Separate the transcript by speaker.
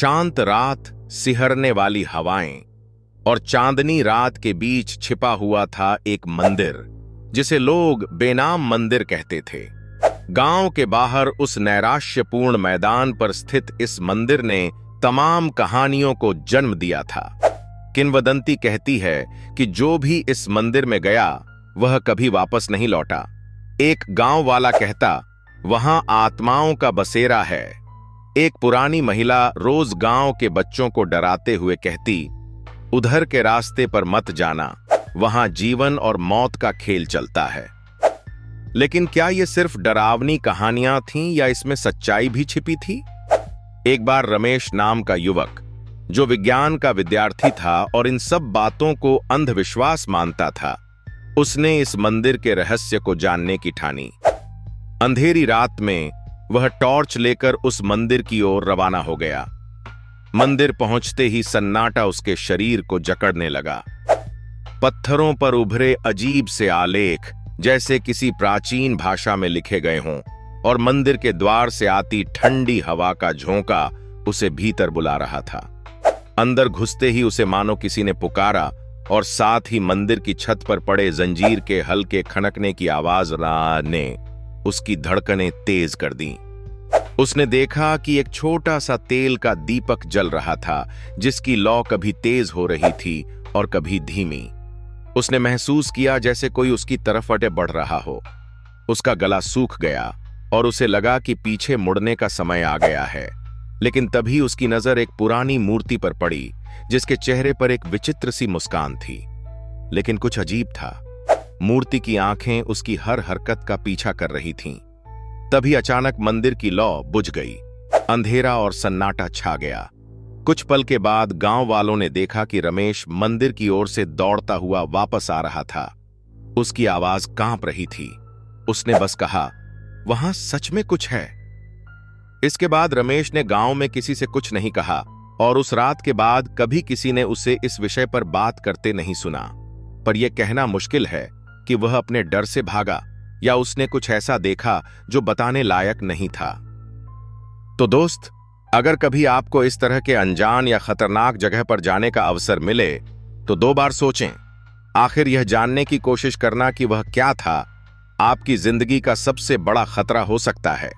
Speaker 1: शांत रात, सिहरने वाली हवाएं और चांदनी रात के बीच छिपा हुआ था एक मंदिर जिसे लोग बेनाम मंदिर कहते थे। गांव के बाहर उस नैराश्यपूर्ण मैदान पर स्थित इस मंदिर ने तमाम कहानियों को जन्म दिया था। किंवदंती कहती है कि जो भी इस मंदिर में गया वह कभी वापस नहीं लौटा। एक गांव वाला कहता, वहां आत्माओं का बसेरा है। एक पुरानी महिला रोज गांव के बच्चों को डराते हुए कहती, उधर के रास्ते पर मत जाना, वहां जीवन और मौत का खेल चलता है। लेकिन क्या ये सिर्फ डरावनी कहानियां थीं या इसमें सच्चाई भी छिपी थी? एक बार रमेश नाम का युवक, जो विज्ञान का विद्यार्थी था और इन सब बातों को अंधविश्वास मानता था, उसने इस मंदिर के रहस्य को जानने की ठानी। अंधेरी रात में वह टॉर्च लेकर उस मंदिर की ओर रवाना हो गया। मंदिर पहुंचते ही सन्नाटा उसके शरीर को जकड़ने लगा। पत्थरों पर उभरे अजीब से आलेख जैसे किसी प्राचीन भाषा में लिखे गए हों, और मंदिर के द्वार से आती ठंडी हवा का झोंका उसे भीतर बुला रहा था। अंदर घुसते ही उसे मानो किसी ने पुकारा, और साथ ही मंदिर की छत पर पड़े जंजीर के हल्के खनकने की आवाज ने उसकी धड़कनें तेज कर दी। उसने देखा कि एक छोटा सा तेल का दीपक जल रहा था, जिसकी लौ कभी तेज हो रही थी और कभी धीमी। उसने महसूस किया जैसे कोई उसकी तरफ अटे बढ़ रहा हो। उसका गला सूख गया और उसे लगा कि पीछे मुड़ने का समय आ गया है। लेकिन तभी उसकी नजर एक पुरानी मूर्ति पर पड़ी, जिसके चेहरे पर एक विचित्र सी मुस्कान थी। लेकिन कुछ अजीब था। मूर्ति की आंखें उसकी हर हरकत का पीछा कर रही थीं। तभी अचानक मंदिर की लौ बुझ गई। अंधेरा और सन्नाटा छा गया। कुछ पल के बाद गांव वालों ने देखा कि रमेश मंदिर की ओर से दौड़ता हुआ वापस आ रहा था। उसकी आवाज कांप रही थी। उसने बस कहा, वहां सच में कुछ है। इसके बाद रमेश ने गांव में किसी से कुछ नहीं कहा, और उस रात के बाद कभी किसी ने उसे इस विषय पर बात करते नहीं सुना। पर यह कहना मुश्किल है कि वह अपने डर से भागा या उसने कुछ ऐसा देखा जो बताने लायक नहीं था। तो दोस्त, अगर कभी आपको इस तरह के अनजान या खतरनाक जगह पर जाने का अवसर मिले तो 2 बार सोचें। आखिर यह जानने की कोशिश करना कि वह क्या था, आपकी जिंदगी का सबसे बड़ा खतरा हो सकता है।